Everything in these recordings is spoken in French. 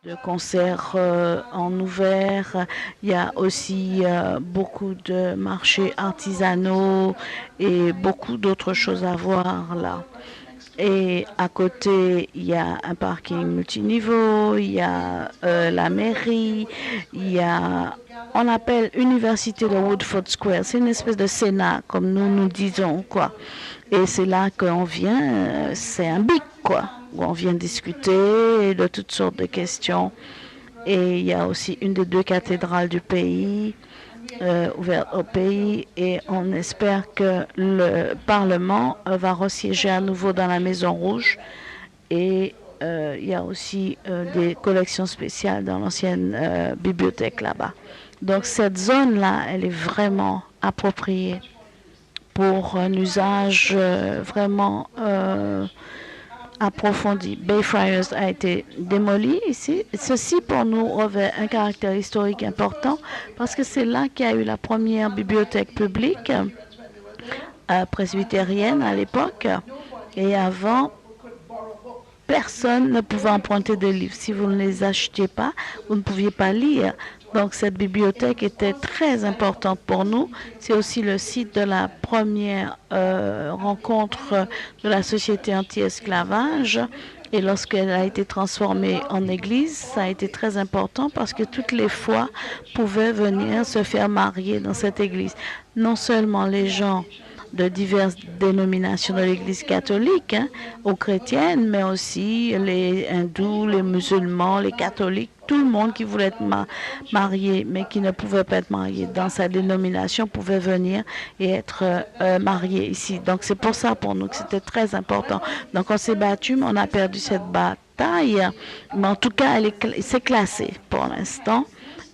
de concerts en ouvert. Il y a aussi beaucoup de marchés artisanaux et beaucoup d'autres choses à voir là. Et à côté, il y a un parking multiniveau, il y a la mairie, il y a, on appelle Université de Woodford Square. C'est une espèce de Sénat, comme nous disons, quoi. Et c'est là qu'on vient, c'est un bic, quoi, où on vient discuter de toutes sortes de questions. Et il y a aussi une des deux cathédrales du pays, ouverte au pays, et on espère que le Parlement va resiéger à nouveau dans la Maison Rouge. Et il y a aussi des collections spéciales dans l'ancienne bibliothèque là-bas. Donc cette zone-là, elle est vraiment appropriée pour un usage vraiment approfondi. Bayfriars a été démoli ici. Ceci pour nous revêt un caractère historique important parce que c'est là qu'il y a eu la première bibliothèque publique presbytérienne à l'époque. Et avant, personne ne pouvait emprunter de livres. Si vous ne les achetiez pas, vous ne pouviez pas lire. Donc cette bibliothèque était très importante pour nous. C'est aussi le site de la première rencontre de la société anti-esclavage. Et lorsqu'elle a été transformée en église, ça a été très important parce que toutes les foi pouvaient venir se faire marier dans cette église. Non seulement les gens de diverses dénominations de l'Église catholique, aux chrétiennes, mais aussi les hindous, les musulmans, les catholiques, tout le monde qui voulait être marié, mais qui ne pouvait pas être marié dans sa dénomination, pouvait venir et être marié ici. Donc c'est pour ça pour nous que c'était très important. Donc on s'est battu, mais on a perdu cette bataille. Mais en tout cas, c'est classé pour l'instant.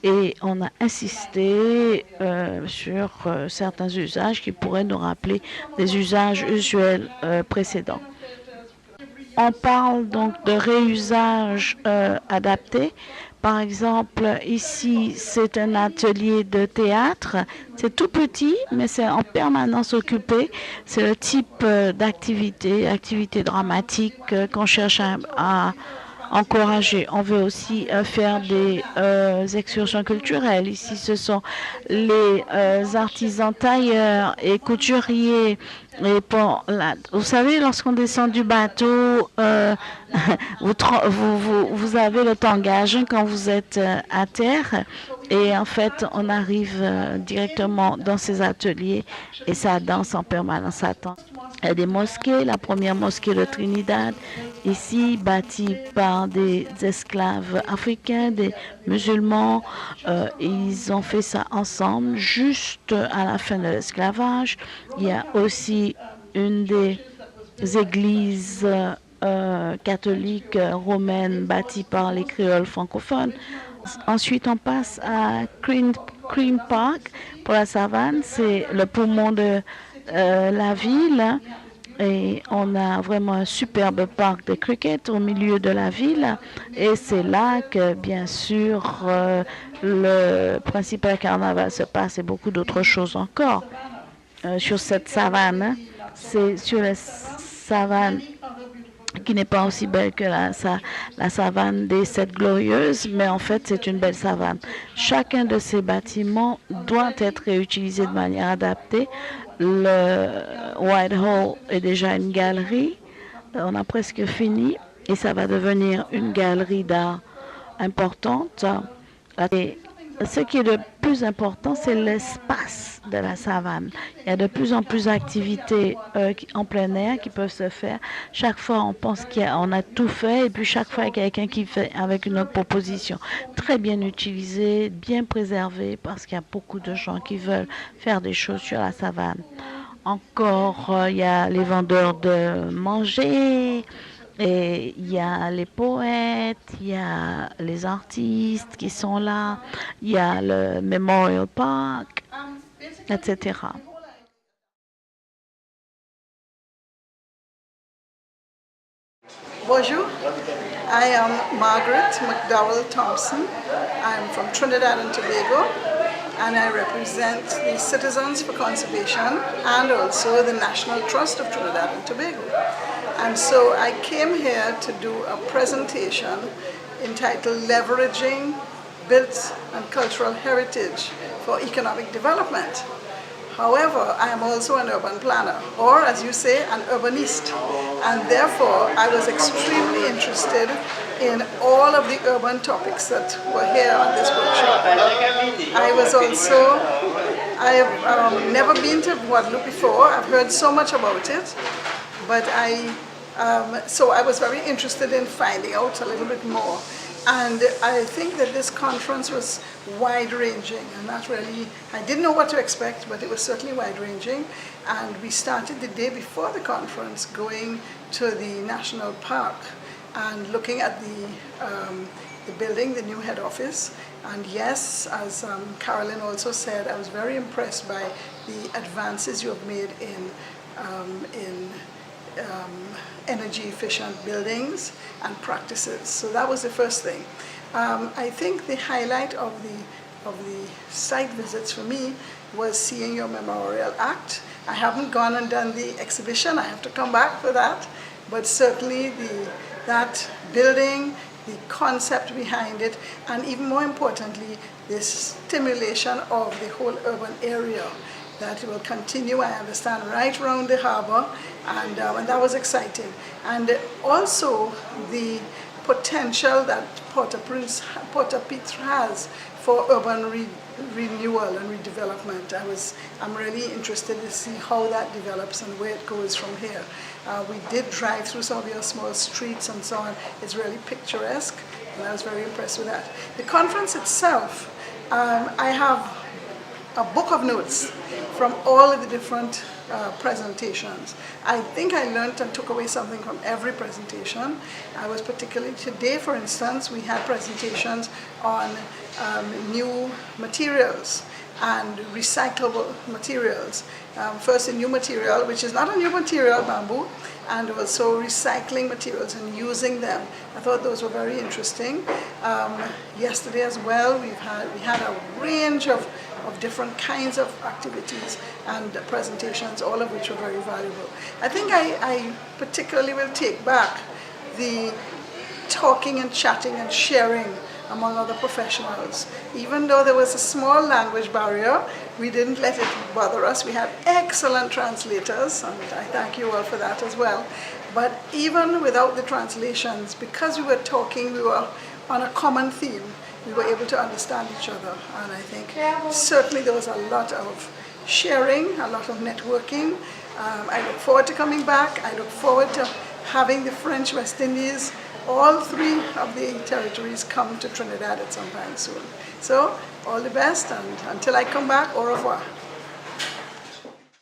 Et on a insisté sur certains usages qui pourraient nous rappeler des usages usuels précédents. On parle donc de réusage adapté. Par exemple, ici, c'est un atelier de théâtre. C'est tout petit, mais c'est en permanence occupé. C'est le type activité dramatique qu'on cherche à encourager. On veut aussi faire des excursions culturelles. Ici, ce sont les artisans tailleurs et couturiers. Et vous savez, lorsqu'on descend du bateau, vous avez le tangage quand vous êtes à terre. Et en fait, on arrive directement dans ces ateliers et ça danse en permanence. Il y a des mosquées, la première mosquée de Trinidad, ici bâtie par des esclaves africains, des musulmans. Ils ont fait ça ensemble juste à la fin de l'esclavage. Il y a aussi une des églises catholiques romaines bâties par les créoles francophones. Ensuite, on passe à Cream Park pour la savane. C'est le poumon de la ville. Et on a vraiment un superbe parc de cricket au milieu de la ville. Et c'est là que, bien sûr, le principal carnaval se passe et beaucoup d'autres choses encore. Sur cette savane, c'est sur la savane qui n'est pas aussi belle que la savane des Sept Glorieuses, mais en fait, c'est une belle savane. Chacun de ces bâtiments doit être réutilisé de manière adaptée. Le Whitehall est déjà une galerie. On a presque fini et ça va devenir une galerie d'art importante. Et ce qui est le plus important, c'est l'espace de la savane. Il y a de plus en plus d'activités en plein air qui peuvent se faire. Chaque fois, on pense qu'on a tout fait et puis chaque fois, il y a quelqu'un qui fait avec une autre proposition. Très bien utilisée, bien préservée parce qu'il y a beaucoup de gens qui veulent faire des choses sur la savane. Encore, il y a les vendeurs de manger. Et il y a les poètes, il y a les artistes qui sont là, il y a le Memorial Park, etc. Bonjour, I am Margaret McDowell Thompson. I'm from Trinidad and Tobago and I represent the Citizens for Conservation and also the National Trust of Trinidad and Tobago. And so I came here to do a presentation entitled Leveraging Built and Cultural Heritage for Economic Development. However, I am also an urban planner, or as you say, an urbanist. And therefore, I was extremely interested in all of the urban topics that were here on this workshop. I have never been to Guadeloupe before. I've heard so much about it, but so I was very interested in finding out a little bit more. And I think that this conference was wide-ranging, and that really, I didn't know what to expect, but it was certainly wide-ranging. And we started the day before the conference going to the National Park and looking at the building, the new head office. And yes, as Carolyn also said, I was very impressed by the advances you have made in energy efficient buildings and practices. So that was the first thing. I think the highlight of the site visits for me was seeing your memorial act. I haven't gone and done the exhibition. I have to come back for that. But certainly that building, the concept behind it, and even more importantly, the stimulation of the whole urban area that will continue, I understand, right around the harbor, and that was exciting. And also the potential that Port-au-Prince has for urban renewal and redevelopment. I'm really interested to see how that develops and where it goes from here. We did drive through some of your small streets and so on. It's really picturesque, and I was very impressed with that. The conference itself, I have a book of notes from all of the different presentations. I think I learned and took away something from every presentation. I was particularly, today for instance, we had presentations on new materials and recyclable materials. First a new material, which is not a new material, bamboo, and also recycling materials and using them. I thought those were very interesting. Yesterday as well, we had a range of different kinds of activities and presentations, all of which were very valuable. I think I particularly will take back the talking and chatting and sharing among other professionals. Even though there was a small language barrier, we didn't let it bother us. We had excellent translators, and I thank you all for that as well. But even without the translations, because we were talking, we were on a common theme, we were able to understand each other. And I think certainly there was a lot of sharing, a lot of networking. I look forward to coming back. I look forward to having the French West Indies, all three of the territories, come to Trinidad at some time soon. So all the best, and until I come back, au revoir.